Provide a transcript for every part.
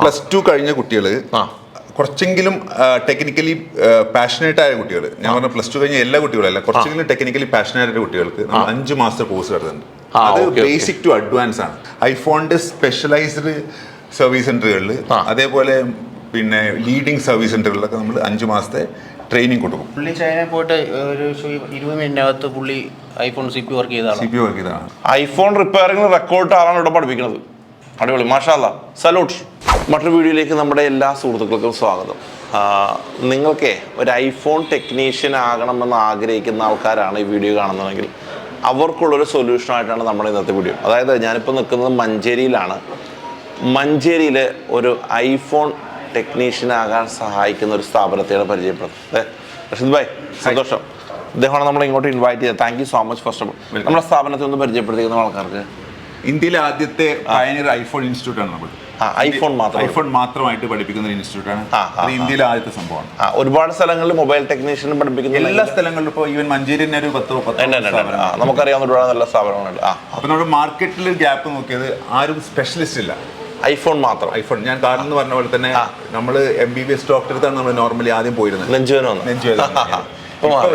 +2 കഴിഞ്ഞ കുട്ടികൾ കുറച്ചെങ്കിലും ടെക്നിക്കലി പാഷനേറ്റ് ആയ കുട്ടികൾ, ഞാൻ പറഞ്ഞ +2 കഴിഞ്ഞ എല്ലാ കുട്ടികളല്ല, കുറച്ചെങ്കിലും ടെക്നിക്കലി പാഷനേറ്റ് ആയ കുട്ടികൾക്ക് നമ്മൾ 5 മാസത്തെ കോഴ്സ് നടത്തുന്നുണ്ട്. അത് ബേസിക് ടു അഡ്വാൻസ് ആണ്. ഐഫോണിന്റെ സ്പെഷ്യലൈസ്ഡ് സർവീസ് സെന്ററുകളിൽ, അതേപോലെ പിന്നെ ലീഡിംഗ് സർവീസ് സെന്ററുകളിലൊക്കെ നമ്മൾ 5 മാസത്തെ ട്രെയിനിങ് കൊടുക്കും. പുള്ളി ചൈനയിൽ പോയിട്ട് ഒരു 20 മിനിറ്റിനകത്ത് പുള്ളി ഐഫോൺ CPU വർക്ക് ചെയ്തതാണ്. ഐഫോൺ റിപ്പയറിംഗ് റെക്കോർഡ് ആളാണ് ഇവിടെ പഠിപ്പിക്കുന്നത്. അടിപൊളി, മാഷാ അല്ലാഹ്, സല്യൂട്ട്. മറ്റൊരു വീഡിയോയിലേക്ക് നമ്മുടെ എല്ലാ സുഹൃത്തുക്കൾക്കും സ്വാഗതം. നിങ്ങൾക്ക് ഒരു ഐഫോൺ ടെക്നീഷ്യൻ ആകണമെന്ന് ആഗ്രഹിക്കുന്ന ആൾക്കാരാണ് ഈ വീഡിയോ കാണുന്നതെങ്കിൽ അവർക്കുള്ളൊരു സൊല്യൂഷനായിട്ടാണ് നമ്മുടെ ഇന്നത്തെ വീഡിയോ. അതായത് ഞാനിപ്പോൾ നിൽക്കുന്നത് മഞ്ചേരിയിലാണ്. മഞ്ചേരിയിൽ ഒരു ഐഫോൺ ടെക്നീഷ്യനാകാൻ സഹായിക്കുന്ന ഒരു സ്ഥാപനത്തെയാണ് പരിചയപ്പെടുന്നത്. റഷീദ് ഭായ്, സന്തോഷം. ഇദ്ദേഹമാണ് നമ്മൾ ഇങ്ങോട്ട് ഇൻവൈറ്റ് ചെയ്തത്. Thank you so much. First of all നമ്മുടെ സ്ഥാപനത്തെ ഒന്ന് പരിചയപ്പെടുത്തിക്കുന്ന ആൾക്കാർക്ക്. ഇന്ത്യയിലെ ആദ്യത്തെ പയനിയർ ഐഫോൺ ഇൻസ്റ്റിറ്റ്യൂട്ട് ആണ് നമ്മൾ. ഐഫോൺ മാത്രമായിട്ട് പഠിപ്പിക്കുന്ന ഇൻസ്റ്റിറ്റ്യൂട്ട് ആണ്. ഇന്ത്യയിലെ ആദ്യത്തെ സംഭവമാണ്. ഒരുപാട് സ്ഥലങ്ങളിൽ മൊബൈൽ ടെക്നീഷ്യൻ പഠിപ്പിക്കുന്ന എല്ലാ സ്ഥലങ്ങളിലും ഇപ്പോൾ ഈവൻ മഞ്ചേരി തന്നെ ഒരു 10 നമുക്കറിയാവുന്ന ഒരുപാട് നല്ല സ്ഥാപനങ്ങളുണ്ട്. അപ്പൊ നമ്മുടെ മാർക്കറ്റിൽ ഗ്യാപ്പ് നോക്കിയത് ആരും സ്പെഷ്യലിസ്റ്റ് ഇല്ല, ഐഫോൺ മാത്രം. ഐഫോൺ ഞാൻ കാരണം എന്ന് പറഞ്ഞ പോലെ തന്നെ നമ്മൾ MBBS ഡോക്ടറെടുത്താണ് നമ്മൾ നോർമലി ആദ്യം പോയിരുന്നത്. നെഞ്ചുവേദന.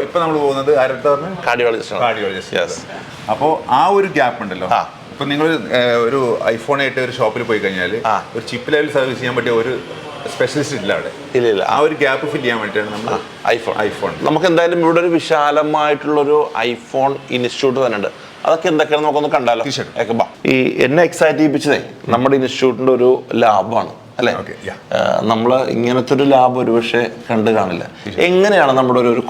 ഇപ്പൊ നമ്മൾ പോകുന്നത് കാർഡിയോളജിസ്റ്റ്. അപ്പോൾ ആ ഒരു ഗ്യാപ്പ് ഉണ്ടല്ലോ. ഇപ്പൊ നിങ്ങൾ ഒരു ഐഫോണായിട്ട് ഒരു ഷോപ്പിൽ പോയി കഴിഞ്ഞാൽ ഒരു ചിപ്പ് ലെവൽ സർവീസ് ചെയ്യാൻ പറ്റിയ ഒരു സ്പെഷ്യലിസ്റ്റ് ഇല്ല അവിടെ. ഇല്ല. ആ ഒരു ഗ്യാപ്പ് ഫിൽ ചെയ്യാൻ വേണ്ടിയിട്ടാണ് നമ്മൾ ഐഫോൺ. നമുക്ക് എന്തായാലും ഇവിടെ ഒരു വിശാലമായിട്ടുള്ളൊരു ഐഫോൺ ഇൻസ്റ്റിറ്റ്യൂട്ട് തന്നെ ഉണ്ട്. അതൊക്കെ എന്തൊക്കെയാണ് നമുക്കൊന്ന് കണ്ടാലോ. ഈ എന്നെ എക്സൈറ്റ് ചെയ്യിപ്പിച്ചതേ നമ്മുടെ ഇൻസ്റ്റിറ്റ്യൂട്ടിന്റെ ഒരു ലാബാണ് അല്ലേ. നമ്മൾ ഇങ്ങനത്തെ ഒരു ലാബ് ഒരുപക്ഷെ കണ്ടു കാണില്ല. എങ്ങനെയാണ് നമ്മുടെ ഒരു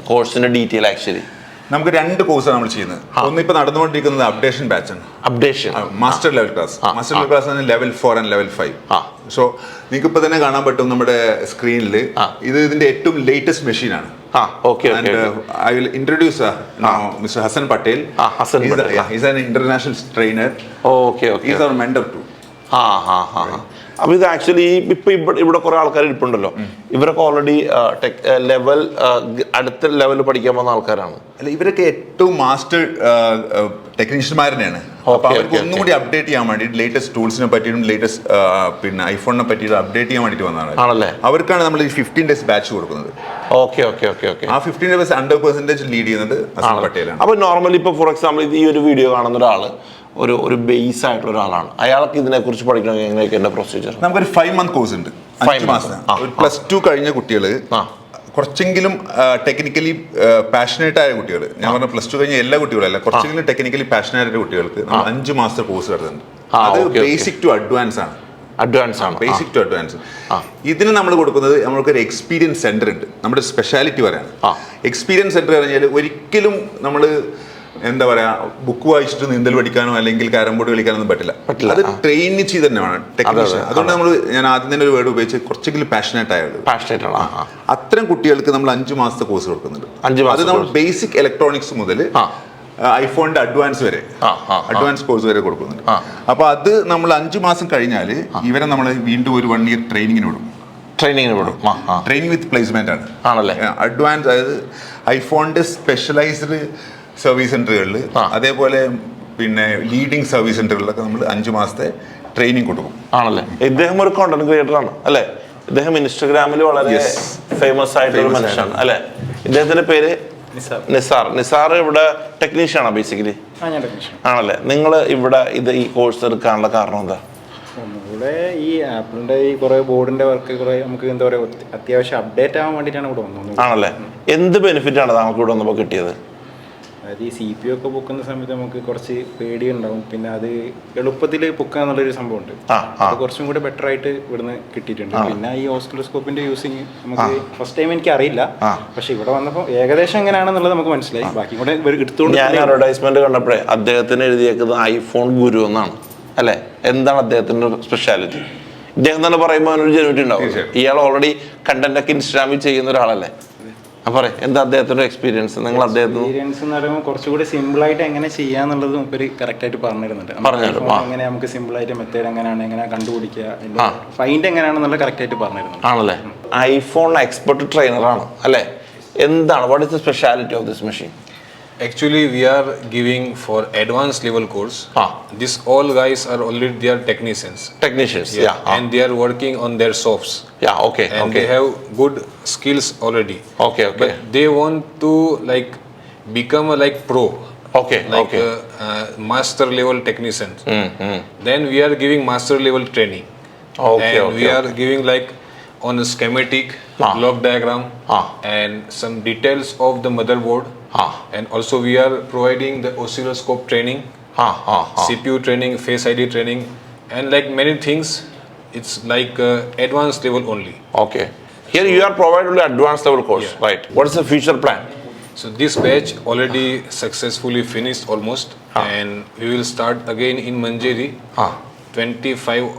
കോഴ്സിന്റെ ഡീറ്റെയിൽ ആക്ച്വലി? നമുക്ക് 2 കോഴ്സാണ് നമ്മൾ ചെയ്യുന്നത്. ഒന്ന് ഇപ്പൊ നടന്നുകൊണ്ടിരിക്കുന്നത് അപ്ഡേഷൻ ബാച്ച് ആണ്. Master level class level 4 and level 5. So നിങ്ങൾക്ക് ഇപ്പൊ തന്നെ കാണാൻ പറ്റും നമ്മുടെ സ്ക്രീനിൽ ഇതിന്റെ ഏറ്റവും ലേറ്റസ്റ്റ് മെഷീനാണ്. I will introduce Mr. Hassan Patel. He's an international trainer. He's our mentor too. അപ്പൊ ഇത് ആക്ച്വലി ഇപ്പൊ ഇവിടെ കുറെ ആൾക്കാർ ഇരിപ്പുണ്ടല്ലോ. ഇവരൊക്കെ ഓൾറെഡി അടുത്ത ലെവലിൽ പഠിക്കാൻ വന്ന ആൾക്കാരാണ്. അല്ല, ഇവരൊക്കെ ഏറ്റവും മാസ്റ്റർ ടെക്നീഷ്യന്മാർ തന്നെയാണ്. അപ്പൊ അവർക്ക് ഒന്നും കൂടി അപ്ഡേറ്റ് ചെയ്യാൻ വേണ്ടി ലേറ്റസ്റ്റ് ടൂൾസിനെ പറ്റിയും ലേറ്റസ്റ്റ് പിന്നെ ഐഫോണിനെ പറ്റിയിട്ട് അപ്ഡേറ്റ് ചെയ്യാൻ വേണ്ടിയിട്ട് വന്നതാണ്. അവർക്കാണ് നമ്മൾ ഈ 15 days ബാച്ച് കൊടുക്കുന്നത്. ആ 15 days 100% ലീഡ് ചെയ്യുന്നത് ഹസൻ പട്ടേലാണ്. അപ്പൊ നോർമലി ഇപ്പൊ ഫോർ എക്സാമ്പിൾ ഈ ഒരു വീഡിയോ കാണുന്ന ഒരാള് ഒരു ബേസ് ആയിട്ടുള്ള ഒരാളാണ്. അയാൾക്ക് ഇതിനെ കുറിച്ച് പഠിക്കണമെങ്കിൽ എങ്ങനെയൊക്കെ പ്രൊസീജിയർ? നമുക്കൊരു 5 month കോഴ്സ് ഉണ്ട്. 5 മാസം. ഒരു +2 കഴിഞ്ഞ കുട്ടികൾ, കുറച്ചെങ്കിലും ടെക്നിക്കലി പാഷനേറ്റ് ആയ കുട്ടികൾ, ഞാൻ പറഞ്ഞ +2 കഴിഞ്ഞ എല്ലാ കുട്ടികളല്ല, കുറച്ചെങ്കിലും ടെക്നിക്കലി പാഷനേറ്റ് ആയ കുട്ടികൾക്ക് 5 മാസത്തെ കോഴ്സ് നടത്തുന്നുണ്ട്. അത് ബേസിക് ടു അഡ്വാൻസ് ആണ്. Basic to advance. ഇതിന് നമ്മൾ കൊടുക്കുന്നത് നമ്മൾക്കൊരു എക്സ്പീരിയൻസ് സെന്റർ ഉണ്ട്. നമ്മുടെ സ്പെഷ്യാലിറ്റി പറയാണ്. എക്സ്പീരിയൻസ് സെന്റർ പറഞ്ഞാൽ ഒരിക്കലും നമ്മൾ എന്താ പറയാ ബുക്ക് വായിച്ചിട്ട് നീന്തൽ പഠിക്കാനോ അല്ലെങ്കിൽ ക്യാരം ബോർഡ് കളിക്കാനൊന്നും പറ്റില്ല. അത് ട്രെയിൻ ചെയ്ത് തന്നെയാണ് ടെക്നീഷ്യൻ. അതുകൊണ്ട് ഞാൻ ആദ്യം തന്നെ ഒരു വേർഡ് ഉപയോഗിച്ച് കുറച്ചെങ്കിലും പാഷനേറ്റ് ആയത്. അത്തരം കുട്ടികൾക്ക് നമ്മൾ 5 മാസത്തെ കോഴ്സ് കൊടുക്കുന്നുണ്ട്. അത് നമ്മൾ ബേസിക് ഇലക്ട്രോണിക്സ് മുതൽ ഐഫോണിന്റെ അഡ്വാൻസ് വരെ, അഡ്വാൻസ് കോഴ്സ് വരെ കൊടുക്കുന്നുണ്ട്. അപ്പൊ അത് നമ്മൾ 5 മാസം കഴിഞ്ഞാൽ ഇവരെ നമ്മൾ വീണ്ടും ഒരു 1 year ട്രെയിനിങ്ങിന് വിടും. ട്രെയിനിങ് വിത്ത് പ്ലേസ്മെന്റ് ആണ്. അഡ്വാൻസ്, അതായത് ഐഫോണിന്റെ സ്പെഷ്യലൈസ്ഡ് സർവീസ് സെന്ററുകളിൽ, അതേപോലെ പിന്നെ ലീഡിംഗ് സർവീസ് സെന്ററുകളിലൊക്കെ നമ്മൾ 5 മാസത്തെ ട്രെയിനിങ് കൊടുക്കും. ആണല്ലേ. ഇദ്ദേഹം ഒരു കോണ്ടന്റ് ക്രിയേറ്റർ ആണ് അല്ലെ. ഇദ്ദേഹം ഇൻസ്റ്റഗ്രാമിൽ വളരെ ഫേമസ് ആയിട്ടുള്ള മനുഷ്യനാണ് അല്ലെ. ഇദ്ദേഹത്തിന്റെ പേര് നിസാർ. ഇവിടെ ടെക്നീഷ്യൻ ആണോ ബേസിക്കലി? ആണല്ലേ. നിങ്ങൾ ഇവിടെ ഈ കോഴ്സ് എടുക്കാനുള്ള കാരണം എന്താ? ഇവിടെ ഈ ആപ്പിളിന്റെ ഈ കുറെ ബോർഡിന്റെ വർക്ക് കുറെ നമുക്ക് എന്താ പറയുക അത്യാവശ്യം അപ്ഡേറ്റ് ആവാൻ വേണ്ടിയിട്ടാണ് ഇവിടെ വന്നത്. ആണല്ലേ. എന്ത് ബെനിഫിറ്റ് ആണ് താങ്കൾക്ക് ഇവിടെ വന്നപ്പോൾ കിട്ടിയത്? അതായത് ഈ CPU ഒക്കെ പൊക്കുന്ന സമയത്ത് നമുക്ക് കുറച്ച് പേടിയുണ്ടാവും. പിന്നെ അത് എളുപ്പത്തിൽ പൊക്കുക എന്നുള്ളൊരു സംഭവമുണ്ട്. അത് കുറച്ചും കൂടെ ബെറ്റർ ആയിട്ട് ഇവിടുന്ന് കിട്ടിയിട്ടുണ്ട്. പിന്നെ ഈ ഓസ്കിലോസ്കോപ്പിന്റെ യൂസിങ് നമുക്ക് ഫസ്റ്റ് ടൈം എനിക്ക് അറിയില്ല, പക്ഷെ ഇവിടെ വന്നപ്പോൾ ഏകദേശം എങ്ങനെയാണെന്നുള്ളത് നമുക്ക് മനസ്സിലായി. ബാക്കി കൂടെ എടുത്തുകൊണ്ട് ഞാൻ അഡ്വർടൈസ്മെന്റ് കണ്ടപ്പോഴേ അദ്ദേഹത്തിന് എഴുതിയേക്കുന്നത് ഐഫോൺ ഗുരു എന്നാണ് അല്ലെ. എന്താണ് അദ്ദേഹത്തിന്റെ സ്പെഷ്യാലിറ്റി? ഇദ്ദേഹം തന്നെ പറയുമ്പോൾ അതിനൊരു ജെനുവിറ്റി ഉണ്ടാവും. ഇയാൾ ഓൾറെഡി കണ്ടന്റ് ഒക്കെ ഇൻസ്റ്റാഗ്രാമിൽ ചെയ്യുന്ന ഒരാളല്ലേ. എന്താ അദ്ദേഹത്തിന്റെ എക്സ്പീരിയൻസ്? നിങ്ങൾ എക്സ്പീരിയൻസ് എന്ന് പറയുമ്പോൾ കുറച്ചുകൂടി സിമ്പിൾ ആയിട്ട് എങ്ങനെ ചെയ്യാന്നുള്ളത് നമുക്ക് കറക്റ്റ് ആയിട്ട് പറഞ്ഞിരുന്നുണ്ട്. എങ്ങനെ നമുക്ക് സിമ്പിൾ ആയിട്ട് മെത്തേഡ് എങ്ങനെ കണ്ടുപിടിക്കുക, ഫൈൻഡ് എങ്ങനെയാണെന്നുള്ള കറക്റ്റ് ആയിട്ട് പറഞ്ഞിരുന്നു. ആണല്ലേ. ഐഫോൺ എക്സ്പെർട്ട് ട്രെയിനർ ആണ് അല്ലെ. എന്താണ് what is the speciality of this machine? Actually, we are giving for advanced level course. This all guys are already they are technicians. Technicians, And they are working on their shops. Okay, And they have good skills already. Okay. But they want to like become a like pro. Okay, Like master level technicians. Then we are giving master level training. We are giving like on a schematic, block diagram, and some details of the motherboard. And also we are providing the oscilloscope training, CPU training, Face ID training, and like many things. It's like advanced level only. Okay. Here you are providing advanced level course, right? What is the future plan? So this batch already successfully finished almost, and we will start again in Manjeri, 25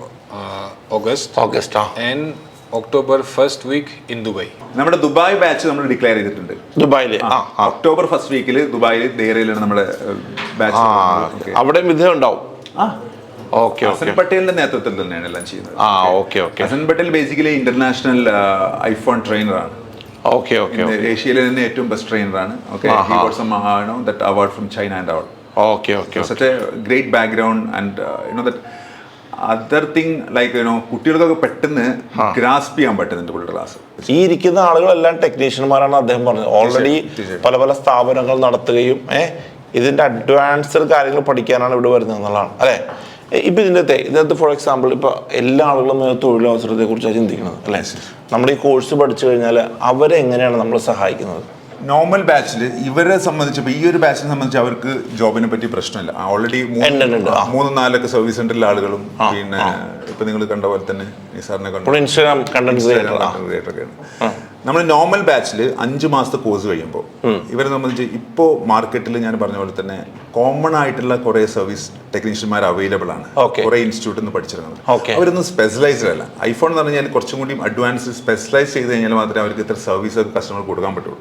August, and October 1st week in Dubai. നമ്മുടെ Dubai batch നമ്മൾ declare ചെയ്തിട്ടുണ്ട്. ദുബായില് October first വീക്കിൽ ദുബായിൽ ദേറയിലാണ് നമ്മുടെ batch. അവിടെ വിധം ഉണ്ടാവും. ഹസൻ പട്ടേലിന്റെ നേതൃത്വത്തിൽ തന്നെയാണ് എല്ലാം ചെയ്യുന്നത്. Hasan Patel basically international iPhone ട്രെയിനറാണ്. ഏഷ്യയിലെ തന്നെ ഏറ്റവും ബെസ്റ്റ് ട്രെയിനറാണ്. He got some that award from China and all. Such a great background and that other thing like കുട്ടികൾക്കൊക്കെ പെട്ടെന്ന് ഗ്രാസ്പ് ചെയ്യാൻ പറ്റുന്നുണ്ട് പുള്ളിയുടെ ക്ലാസ്. ഈ ഇരിക്കുന്ന ആളുകളെല്ലാം ടെക്നീഷ്യന്മാരാണ് അദ്ദേഹം പറഞ്ഞത്. ഓൾറെഡി പല സ്ഥാപനങ്ങൾ നടത്തുകയും ഇതിന്റെ അഡ്വാൻസ്ഡ് കാര്യങ്ങൾ പഠിക്കാനാണ് ഇവിടെ വരുന്നത് എന്നുള്ളതാണ് അല്ലേ. ഇപ്പം ഇതിനകത്ത് ഫോർ എക്സാമ്പിൾ ഇപ്പോൾ എല്ലാ ആളുകളും തൊഴിലവസരത്തെ കുറിച്ചാണ് ചിന്തിക്കുന്നത് അല്ലേ. നമ്മൾ ഈ കോഴ്സ് പഠിച്ചു കഴിഞ്ഞാൽ അവരെ എങ്ങനെയാണ് നമ്മൾ സഹായിക്കുന്നത്? നോർമൽ ബാച്ചിൽ ഇവരെ സംബന്ധിച്ചപ്പോൾ ഈ ഒരു ബാച്ചിനെ സംബന്ധിച്ച് അവർക്ക് ജോബിനെ പറ്റി പ്രശ്നമില്ല. ഓൾറെഡി 3-4 സർവീസ് സെന്ററിലെ ആളുകളും പിന്നെ ഇപ്പൊ നിങ്ങൾ കണ്ട പോലെ തന്നെ നിസാറിനെ കണ്ടു ഇൻസ്റ്റാഗ്രാം കണ്ടന്റ് ക്രിയേറ്ററൊക്കെയാണ്. നമ്മൾ നോർമൽ ബാച്ചിൽ 5 മാസത്തെ കോഴ്സ് കഴിയുമ്പോൾ ഇവരെ സംബന്ധിച്ച് ഇപ്പോൾ മാർക്കറ്റിൽ ഞാൻ പറഞ്ഞ പോലെ തന്നെ കോമൺ ആയിട്ടുള്ള കുറെ സർവീസ് ടെക്നീഷ്യന്മാർ അവൈലബിൾ ആണ്. കുറെ ഇൻസ്റ്റിറ്റ്യൂട്ടിൽ നിന്ന് പഠിച്ചിറങ്ങുന്നത്. അവരൊന്നും സ്പെഷ്യലൈസ്ഡ് അല്ല. ഐഫോൺ എന്ന് പറഞ്ഞാൽ കുറച്ചും കൂടി അഡ്വാൻസ് സ്പെഷ്യലൈസ് ചെയ്ത് കഴിഞ്ഞാൽ മാത്രമേ അവർക്ക് ഇത്ര സർവീസ് കസ്റ്റമർ കൊടുക്കാൻ പറ്റുള്ളൂ.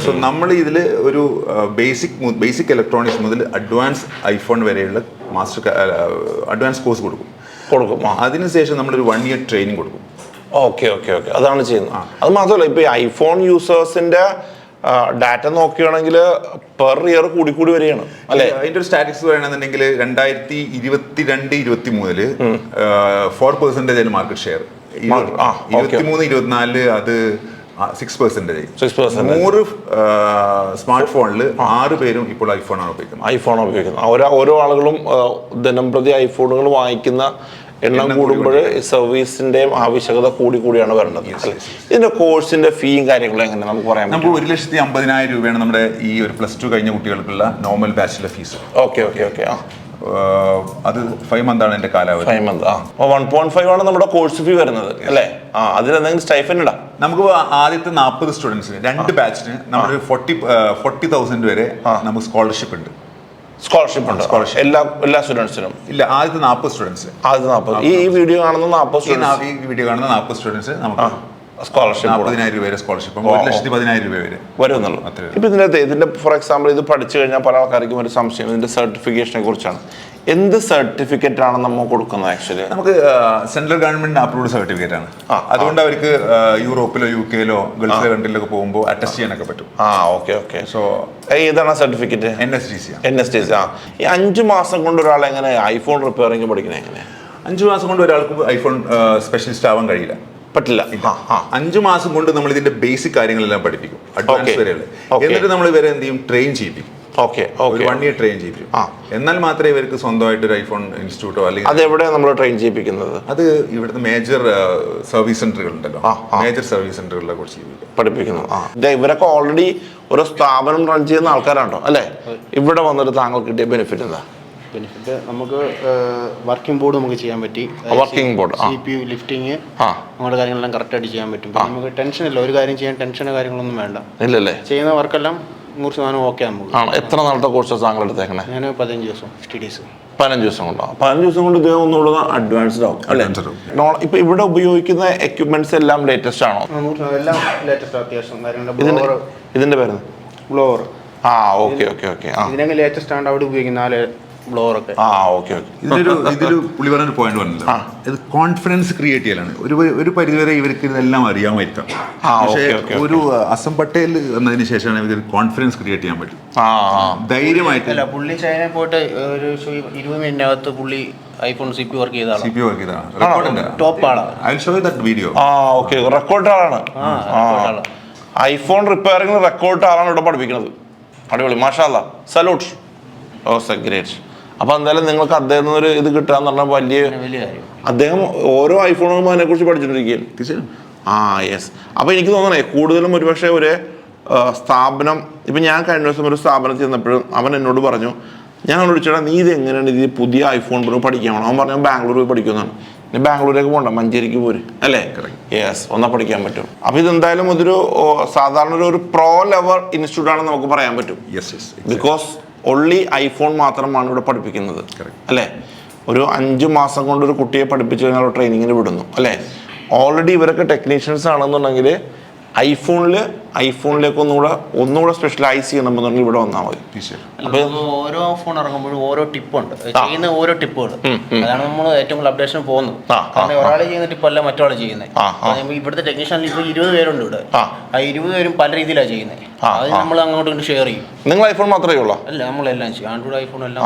സോ നമ്മൾ ഇതിൽ ഒരു ബേസിക് ഇലക്ട്രോണിക്സ് മുതൽ അഡ്വാൻസ് ഐഫോൺ വരെയുള്ള അഡ്വാൻസ് കോഴ്സ് കൊടുക്കും. അതിനുശേഷം നമ്മളൊരു 1 year ട്രെയിനിങ് കൊടുക്കും. അതാണ് ചെയ്യുന്നത്. അത് മാത്രമല്ല ഇപ്പൊ ഐഫോൺ യൂസേഴ്സിന്റെ ഡാറ്റ നോക്കുകയാണെങ്കിൽ പെർ ഇയർ കൂടി വരികയാണ് അല്ലെ. അതിന്റെ ഒരു സ്റ്റാറ്റിക്സ് പറയണമെന്നുണ്ടെങ്കിൽ 2022-23 4% മാർക്കറ്റ് ഷെയർ. 23-24 അത് 6%. 100 സ്മാർട്ട് ഫോണിൽ 6 പേരും ഇപ്പോൾ ഐഫോണാണ് ഉപയോഗിക്കുന്നത്. ഓരോ ആളുകളും ദിനം പ്രതി ഐഫോണുകൾ വാങ്ങിക്കുന്ന എണ്ണം കൂടുമ്പോൾ സർവീസിന്റെയും ആവശ്യകത കൂടിയാണ് വരുന്നത്. ഇതിന്റെ കോഴ്സിന്റെ ഫീയും കാര്യങ്ങളും എങ്ങനെ നമുക്ക് പറയാം? നമുക്ക് 1,50,000 രൂപയാണ് നമ്മുടെ ഈ ഒരു +2 കഴിഞ്ഞ കുട്ടികൾക്കുള്ള നോർമൽ ബാച്ചിലെ ഫീസ്. അത് 5 month ആണ് എന്റെ കാലാവധി. 5 month 1.5 ആണ് നമ്മുടെ കോഴ്സ് ഫീ വരുന്നത് അല്ലേ. അതിലെന്തെങ്കിലും സ്റ്റൈഫൻഡ് ഇടാം. നമുക്ക് ആദ്യത്തെ 40 സ്റ്റുഡൻസിന് 2 ബാച്ചിന് നമ്മൾ 40,000 വരെ നമുക്ക് സ്കോളർഷിപ്പ് ഉണ്ട്. എല്ലാ സ്റ്റുഡൻസിനും ഇല്ല. ആദ്യത്തെ 40 സ്റ്റുഡൻസ് ഈ വീഡിയോ കാണുന്ന 40 സ്റ്റുഡൻസ് നമുക്ക് സ്കോളർഷിപ്പ് 40,000 രൂപ വരെ സ്കോളർഷിപ്പ് 1,10,000 രൂപ വരെ വരുന്നുള്ളൂ. ഇപ്പൊ ഇതിന്റെ ഫോർ എക്സാമ്പിൾ ഇത് പഠിച്ചു കഴിഞ്ഞാൽ പല ആൾക്കാർക്കും ഒരു സംശയം ഇതിന്റെ സർട്ടിഫിക്കേഷനെ കുറിച്ചാണ്. എന്ത് സർട്ടിഫിക്കറ്റ് ആണ് നമ്മൾ കൊടുക്കുന്നത്? ആക്ച്വലി നമുക്ക് സെൻട്രൽ ഗവൺമെന്റ് അപ്രൂവ്ഡ് സർട്ടിഫിക്കറ്റ് ആണ്. അതുകൊണ്ട് അവർക്ക് യൂറോപ്പിലോ UK-ലോ ഗൾഫിലെ കൺട്രിയിലൊക്കെ പോകുമ്പോൾ അറ്റസ്റ്റ് ചെയ്യാനൊക്കെ പറ്റും. സോ ഏതാണ് സർട്ടിഫിക്കറ്റ്? NSDC. ഈ 5 മാസം കൊണ്ട് ഒരാൾ എങ്ങനെ ഐഫോൺ റിപ്പയറിംഗ് പഠിക്കണേ? എങ്ങനെ 5 മാസം കൊണ്ട് ഒരാൾക്ക് ഐഫോൺ സ്പെഷ്യലിസ്റ്റ് ആവാൻ കഴിയില്ല. പറ്റില്ല. 5 മാസം കൊണ്ട് നമ്മൾ ഇതിന്റെ ബേസിക് കാര്യങ്ങളെല്ലാം പഠിപ്പിക്കും, അഡ്വാൻസ് വരെയുള്ള. എന്നിട്ട് നമ്മൾ ഇവരെ എന്ത് ചെയ്യും? ട്രെയിൻ ചെയ്യിപ്പിക്കും. 1 year ട്രെയിൻ ചെയ്യിപ്പിക്കും. എന്നാൽ മാത്രമേ ഇവർക്ക് സ്വന്തമായിട്ട് ഒരു ഐഫോൺ ഇൻസ്റ്റിറ്റ്യൂട്ടോ അല്ലെങ്കിൽ അതെവിടെ നമ്മൾ ട്രെയിൻ ചെയ്യിപ്പിക്കുന്നത്? അത് ഇവിടുത്തെ മേജർ സർവീസ് സെന്ററുകൾ ഉണ്ടല്ലോ, മേജർ സർവീസ് സെന്ററുകളെ കുറിച്ച് പഠിപ്പിക്കുന്നു. ഇവരൊക്കെ ഓൾറെഡി ഒരു സ്ഥാപനം റൺ ചെയ്യുന്ന ആൾക്കാരാണോ അല്ലെ? ഇവിടെ വന്നിട്ട് താങ്കൾക്ക് കിട്ടിയ ബെനിഫിറ്റ് എന്താ? ബെനിഫിറ്റ് നമുക്ക് വർക്കിംഗ് ബോർഡ് നമുക്ക് ചെയ്യാൻ പറ്റി. വർക്കിംഗ് ബോർഡ്, CPU ലിഫ്റ്റിംഗ്, നമ്മുടെ കാര്യങ്ങളെല്ലാം കറക്റ്റായിട്ട് ചെയ്യാൻ പറ്റും. നമുക്ക് ടെൻഷനില്ല, ഒരു കാര്യം ചെയ്യാൻ ടെൻഷനോ കാര്യങ്ങളൊന്നും വേണ്ട. ഇല്ലല്ലേ? ചെയ്യുന്ന വർക്കെല്ലാം 100% ഓക്കെ നമുക്ക്. എത്ര നാളത്തെ കോഴ്സാണ് താങ്കൾ എടുത്തേക്കണേ? ഞാൻ 15 ദിവസം സ്റ്റഡീസ്. 15 ദിവസം കൊണ്ടോ? 15 ദിവസം കൊണ്ട് ഇദ്ദേഹം ഒന്നുകൂടെ അഡ്വാൻസ്ഡ് ആവും അല്ലേ? ഇപ്പൊ ഇവിടെ ഉപയോഗിക്കുന്ന എക്യുപ്മെന്റ്സ് എല്ലാം ലേറ്റസ്റ്റ് ആണോ? എല്ലാം ലേറ്റസ്റ്റ് അത്യാവശ്യം. ഇതിന്റെ പേര് ബ്ലോവർ. ഓക്കെ. ഇതിനൊക്കെ ലേറ്റസ്റ്റ് ആണ് അവിടെ ഉപയോഗിക്കുന്ന ബ്ലോവറൊക്കെ. ഓക്കെ. ഇതിലൊരു പുള്ളി പറഞ്ഞൊരു പോയിന്റ് പറഞ്ഞല്ലോ, ഇത് കോൺഫിഡൻസ് ക്രിയേറ്റ് ചെയ്യലാണ്. ഒരു പരിധിവരെ ഇവർക്ക് ഇതെല്ലാം അറിയാമായിരിക്കാം, പക്ഷേ ഒരു അസം പട്ടേൽ വന്നതിന് ശേഷമാണ് ഇവർക്ക് കോൺഫിഡൻസ് ക്രിയേറ്റ് ചെയ്യാൻ പറ്റും. ധൈര്യമായിട്ട്. അല്ല, പുള്ളി ചൈനയിൽ പോയിട്ട് ഒരു 20 മിനിറ്റിനകത്ത് പുള്ളി ഐഫോൺ CPU വർക്ക് ചെയ്തതാണ്. ടോപ്പ് ആളാണ്. I will show you that video. Okay, record ആളാണ്. ഐഫോൺ റിപ്പയറിംഗ് റെക്കോർഡ് ആളാണ് ഇവിടെ പഠിപ്പിക്കുന്നത്. അടിപൊളി, മാഷാല്ലാ, സല്യൂട്ട്. ഗ്രേറ്റ്. അപ്പൊ എന്തായാലും നിങ്ങൾക്ക് അദ്ദേഹം ഒരു ഇത് കിട്ടാന്ന് പറഞ്ഞാൽ വലിയ കാര്യം. അദ്ദേഹം ഓരോ ഐഫോണും അതിനെ കുറിച്ച് പഠിച്ചിട്ടിരിക്കുകയാണ്. യെസ്. അപ്പൊ എനിക്ക് തോന്നണേ കൂടുതലും ഒരുപക്ഷെ ഒരു സ്ഥാപനം, ഇപ്പൊ ഞാൻ കഴിഞ്ഞ ദിവസം ഒരു സ്ഥാപനത്തിൽ ചെന്നപ്പോഴും അവൻ എന്നോട് പറഞ്ഞു, ഞാൻ അവനോട് ചോദിച്ചാൽ നീ ഇത് എങ്ങനെയാണ് ഇത് പുതിയ ഐഫോൺ പഠിക്കാൻ? അവൻ പറഞ്ഞു ബാംഗ്ലൂർ പോയി പഠിക്കുന്നതാണ്. ഇനി ബാംഗ്ലൂരേക്ക് പോകണ്ട, മഞ്ചേരിക്ക് പോര് അല്ലേ? യെസ്, ഒന്നാ പഠിക്കാൻ പറ്റും. അപ്പൊ ഇതെന്തായാലും ഇതൊരു സാധാരണ ഒരു പ്രോ ലെവൽ ഇൻസ്റ്റിറ്റ്യൂട്ട് ആണെന്ന് നമുക്ക് പറയാൻ പറ്റും. ബിക്കോസ് ഓൺലി ഐഫോൺ മാത്രമാണ് ഇവിടെ പഠിപ്പിക്കുന്നത് അല്ലേ? ഒരു 5 മാസം കൊണ്ട് ഒരു കുട്ടിയെ പഠിപ്പിച്ചു കഴിഞ്ഞാൽ ട്രെയിനിങ്ങിന് വിടുന്നു അല്ലേ? ഓൾറെഡി ഇവരൊക്കെ ടെക്നീഷ്യൻസ് ആണെന്നുണ്ടെങ്കിൽ ഐഫോണിലേക്ക് ഒന്നുകൂടെ സ്പെഷ്യലൈസ് ചെയ്യണമെന്നുണ്ടെങ്കിൽ ഇവിടെ വന്നാൽ മതി. അപ്പൊ ഓരോ ഫോൺ ഇറങ്ങുമ്പോഴും ഓരോ ടിപ്പുണ്ട്, ചെയ്യുന്ന ഓരോ ടിപ്പുകൾ. അതാണ് നമ്മൾ ഏറ്റവും കൂടുതൽ അപ്ഡേഷൻ പോകുന്നത്. കാരണം ഒരാൾ ചെയ്യുന്ന ടിപ്പല്ല മറ്റൊരാൾ ചെയ്യുന്നത്. ഇവിടുത്തെ ടെക്നീഷ്യൻ ഇപ്പൊ 20 പേരുണ്ട് ഇവിടെ. ആ 20 പേരും പല രീതിയിലാണ് ചെയ്യുന്നത്. അത് നമ്മൾ അങ്ങോട്ട് ഷെയർ ചെയ്യും. നിങ്ങൾ ഐഫോൺ മാത്രമേ ഉള്ളൂ? അല്ല, നമ്മളെല്ലാം ചെയ്യും. ആൻഡ്രോയിഡ് ഐഫോൺ എല്ലാം.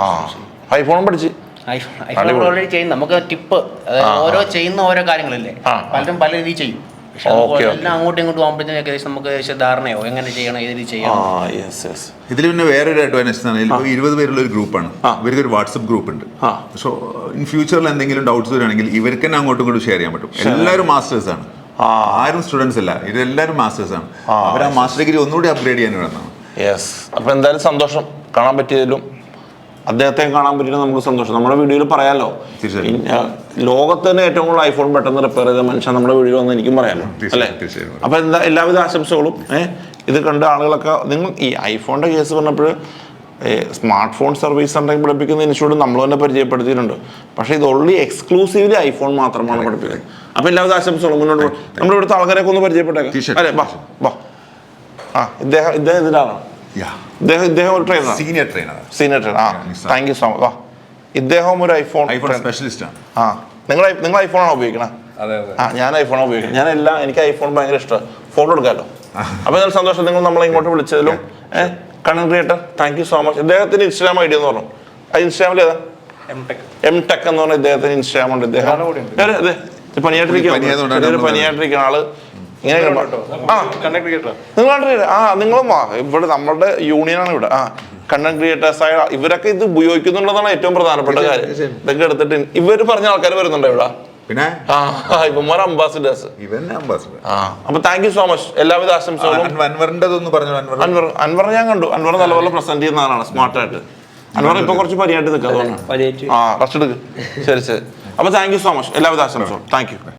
ഐഫോണും പഠിച്ച് ഐഫോൺ ഓൾറെഡി ചെയ്യുന്ന നമുക്ക് ടിപ്പ്, ഓരോ ചെയ്യുന്ന ഓരോ കാര്യങ്ങളല്ലേ, പലരും പല രീതിയിൽ ചെയ്യും. എല്ലാം അങ്ങോട്ടും ഇങ്ങോട്ടും പോകുമ്പോഴത്തേക്കും ഏകദേശം നമുക്ക് ധാരണയോ എങ്ങനെ ചെയ്യണം, ഏത് രീതി ചെയ്യണം. ഇതിൽ പിന്നെ വേറൊരു അഡ്വാൻറ്റേജ് ആണ്, 20 പേരുള്ള ഒരു ഗ്രൂപ്പാണ്. ഇവർക്ക് ഒരു വാട്സപ്പ് ഗ്രൂപ്പ് ഉണ്ട്. സോ ഇൻ ഫ്യൂച്ചറിൽ എന്തെങ്കിലും ഡൗട്ട്സ് വരികയാണെങ്കിൽ ഇവർക്ക് തന്നെ അങ്ങോട്ടും ഇങ്ങോട്ടും ഷെയർ ചെയ്യാൻ പറ്റും. എല്ലാവരും മാസ്റ്റേഴ്സ് ആണ്, ആരും സ്റ്റുഡൻസ് അല്ല, ഇതെല്ലാവരും മാസ്റ്റേഴ്സ് ആണ്. അവർ ആ മാസ്റ്റർ ഡിഗ്രി ഒന്നുകൂടി അപ്ഗ്രേഡ് ചെയ്യാൻ വേണമെന്നാണ്. യെസ്. അപ്പൊ എന്തായാലും സന്തോഷം കാണാൻ പറ്റിയതിലും, അദ്ദേഹത്തെ കാണാൻ പറ്റിയത് നമുക്ക് സന്തോഷം. നമ്മുടെ വീഡിയോയിൽ പറയാലോ, ലോകത്ത് തന്നെ ഏറ്റവും കൂടുതൽ ഐഫോൺ പെട്ടെന്ന് റിപ്പയർ ചെയ്ത മനുഷ്യൻ നമ്മുടെ വീഡിയോ വന്ന് എനിക്കും പറയാലോ അല്ലേ? അപ്പൊ എല്ലാവിധ ആശംസകളും. ഇത് കണ്ട ആളുകളൊക്കെ, നിങ്ങൾ ഈ ഐഫോണിന്റെ കേസ് പറഞ്ഞപ്പോൾ സ്മാർട്ട് ഫോൺ സർവീസ് സെന്ററിൽ പഠിപ്പിക്കുന്ന ഇൻസ്റ്റിറ്റ്യൂട്ട് നമ്മൾ തന്നെ പരിചയപ്പെടുത്തിയിട്ടുണ്ട്. പക്ഷേ ഇത് ഓൺലി എക്സ്ക്ലൂസീവ്ലി ഐഫോൺ മാത്രമാണ് പഠിപ്പിക്കുന്നത്. അപ്പൊ എല്ലാവിധ ആശംസകളും. മുന്നോട്ട് നമ്മുടെ ഇവിടുത്തെ ആൾക്കാരെയൊക്കെ ഒന്ന് പരിചയപ്പെട്ടേക്കാം അല്ലേ? ബാ. ഇദ്ദേഹം ഇതിലാണ്. ഇദ്ദേഹം ഒരു trainer, senior trainer. Thank you so much. ഇദ്ദേഹം ഒരു ഐഫോൺ സ്പെഷ്യലിസ്റ്റ് ആണ്. നിങ്ങൾ ഐഫോണാണോ ഉപയോഗിക്കണത്? ഞാൻ ഐഫോണാണ് ഉപയോഗിക്കുന്നത്. എനിക്ക് ഐഫോൺ ഭയങ്കര ഇഷ്ടമാണ്. ഫോട്ടോ എടുക്കാമല്ലോ. അപ്പൊ നല്ല സന്തോഷം നിങ്ങൾ നമ്മളെ ഇങ്ങോട്ട് വിളിച്ചതിലും. Content creator, thank you so much. ഇദ്ദേഹത്തിന്റെ ഇൻസ്റ്റാഗ്രാം ഐഡി എന്ന് പറഞ്ഞു. ആ ഇൻസ്റ്റാഗ്രാമിൽ ഏതാ? എംടെക് എന്ന് പറഞ്ഞ ഇദ്ദേഹത്തിന് ഇൻസ്റ്റാഗ്രാം ഉണ്ട്. ഇദ്ദേഹം പനിയായിട്ടിരിക്കുന്ന ആള്. നിങ്ങളും ഇവിടെ നമ്മുടെ യൂണിയനാണ് ഇവിടെ. കണ്ടന്റ് ക്രിയേറ്റേഴ്സ് ആയ ഇവരൊക്കെ ഇത് ഉപയോഗിക്കുന്നുണ്ടെന്നാണ് ഏറ്റവും പ്രധാനപ്പെട്ട കാര്യം. ഇതൊക്കെ എടുത്തിട്ട് ഇവര് പറഞ്ഞ ആൾക്കാർ വരുന്നുണ്ട് ഇവിടെ. പിന്നെ ഇവന്മാർ അംബാസിഡേഴ്സ്. അപ്പൊ താങ്ക് യു സോ മച്ച്. എല്ലാവിധ ആശംസകളും. അൻവർ ഞാൻ കണ്ടു. അൻവർ നല്ലപോലെ പ്രസന്റ് ചെയ്യുന്ന ആളാണ്, സ്മാർട്ടായിട്ട്. അൻവർ ഇപ്പൊ കുറച്ച് പനിയായിട്ട് നിൽക്കുക. റെസ്റ്റ് എടുക്ക്. ശരി. അപ്പൊ താങ്ക് യു സോ മച്ച്. എല്ലാവിധ ആശംസകളും. Thank you.